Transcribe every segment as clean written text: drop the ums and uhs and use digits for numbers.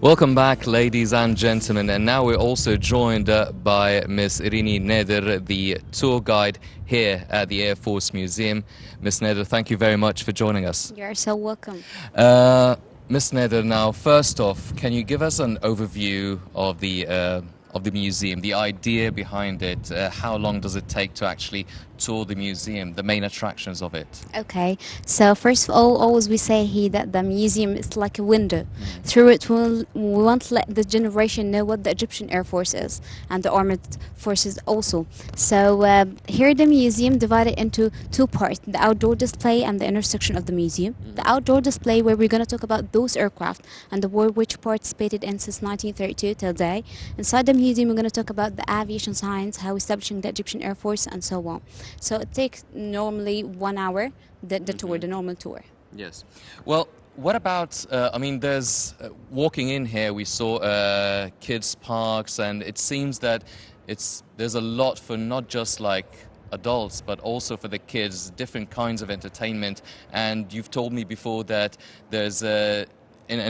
Welcome back, ladies and gentlemen, and now we're also joined by Miss Eriny Nader, the tour guide here at the Air Force Museum. Miss Nader, thank you very much for joining us. You're so welcome. Miss Nader, now first off, can you give us an overview of the museum, the idea behind it? How long does it take to actually tour the museum, the main attractions of it? Okay, so first of all, always we say here that the museum is like a window. Through it, we want to let the generation know what the Egyptian Air Force is and the armed forces also. So here the museum divided into two parts, the outdoor display and the inner section of the museum. The outdoor display where we're going to talk about those aircraft and the war which participated in since 1932 till today. Inside the museum, we're going to talk about the aviation science, how establishing the Egyptian Air Force and so on. So it takes normally 1 hour, the tour, the normal tour. Yes. Well, what about, I mean, there's, walking in here, we saw kids' parks, and it seems that there's a lot for not just like adults, but also for the kids, different kinds of entertainment. And you've told me before that there's an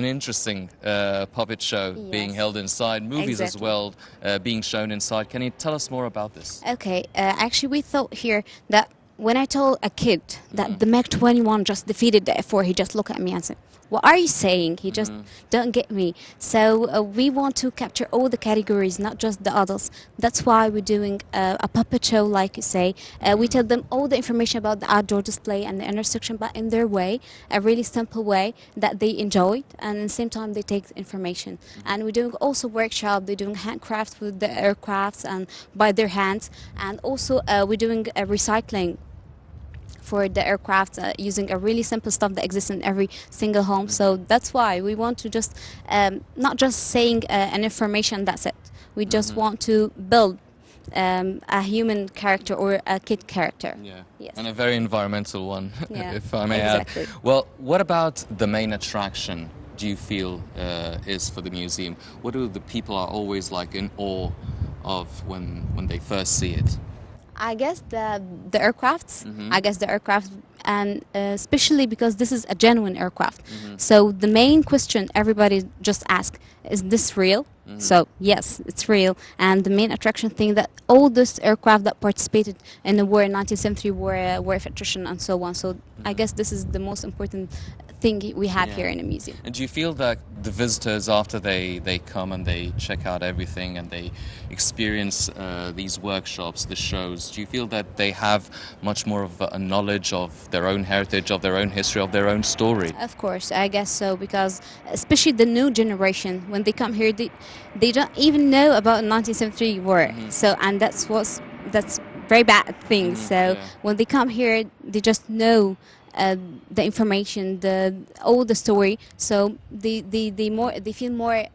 interesting puppet show being held inside, movies as well being shown inside. Can you tell us more about this? Okay, actually we thought here that when I told a kid that the MiG-21 just defeated the F-4, he just looked at me and said, "What are you saying?" He just don't get me. So we want to capture all the categories, not just the adults. That's why we're doing a puppet show, like you say. We tell them all the information about the outdoor display and the intersection, but in their way, a really simple way that they enjoy, and at the same time they take the information. And we're doing also workshop. They're doing handcrafts with the aircrafts and by their hands, and also we're doing a recycling for the aircraft using a really simple stuff that exists in every single home. So that's why we want to just not just saying an information, that's it. We just want to build a human character or a kid character. Yeah. Yes. And a very environmental one, Yeah, if I may exactly. add. Well, what about the main attraction do you feel is for the museum? What do the people are always like in awe of when they first see it? I guess the aircrafts. I guess the aircraft, and especially because this is a genuine aircraft. So the main question everybody just asks is this real? So yes, it's real. And the main attraction thing that all this aircraft that participated in the war in 1973 war of attrition and so on. So I guess this is the most important thing we have here in the museum. And do you feel that the visitors, after they come and they check out everything and they experience these workshops, the shows, do you feel that they have much more of a knowledge of their own heritage, of their own history, of their own story? Of course, I guess so, because especially the new generation, when they come here, they don't even know about 1973 war. So, and that's very bad thing. So when they come here, they just know the information, all the story. So they feel more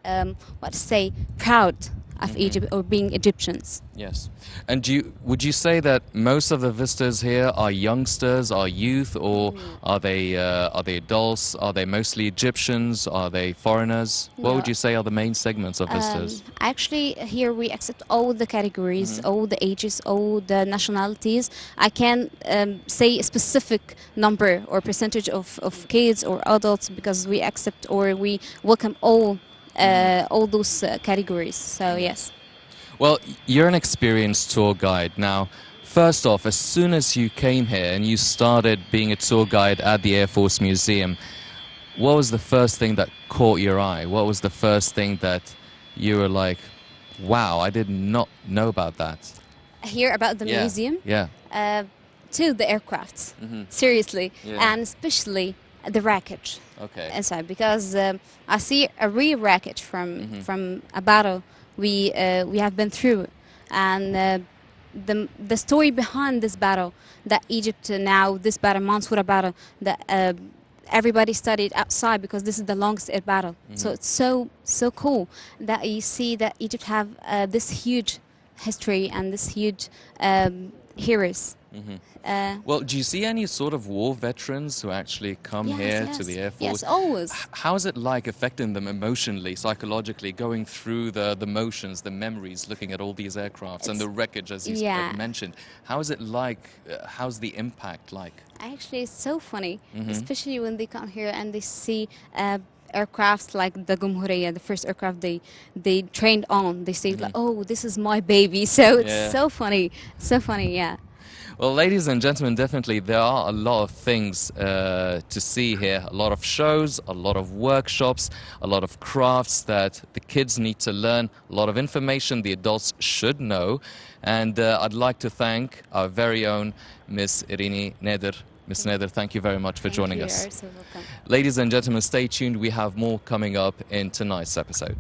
what to say, proud of Egypt or being Egyptians. Yes. And would you say that most of the visitors here are youngsters, are youth, or are they adults? Are they mostly Egyptians? Are they foreigners? What would you say are the main segments of visitors? Actually, here we accept all the categories, all the ages, all the nationalities. I can't say a specific number or percentage of kids or adults, because we accept or we welcome all those categories. So yes. Well, you're an experienced tour guide. Now, first off, as soon as you came here and you started being a tour guide at the Air Force Museum, what was the first thing that caught your eye? What was the first thing that you were like, wow, I did not know about that? Here about the museum? Yeah. To the aircrafts, seriously, and especially the wreckage inside, because I see a real wreckage from a battle we have been through, and the story behind this battle, that Egypt now, this battle, Mansoura battle, that everybody studied outside because this is the longest air battle. So it's so cool that you see that Egypt have this huge history and this huge heroes. Well, do you see any sort of war veterans who actually come here to the Air Force? Yes, always. How is it like affecting them emotionally, psychologically, going through the motions, the memories, looking at all these aircrafts and the wreckage, as you mentioned? How is it like? How's the impact like? Actually, it's so funny, especially when they come here and they see aircrafts like the Gumhuriya, the first aircraft they trained on. They say like, "Oh, this is my baby." So it's Yeah. so funny, yeah. Well, ladies and gentlemen, definitely there are a lot of things to see here. A lot of shows, a lot of workshops, a lot of crafts that the kids need to learn, a lot of information the adults should know. And I'd like to thank our very own Miss Eriny Nader. Miss Nader, thank you very much for Thank joining you. us. You're so welcome. Ladies and gentlemen, stay tuned. We have more coming up in tonight's episode.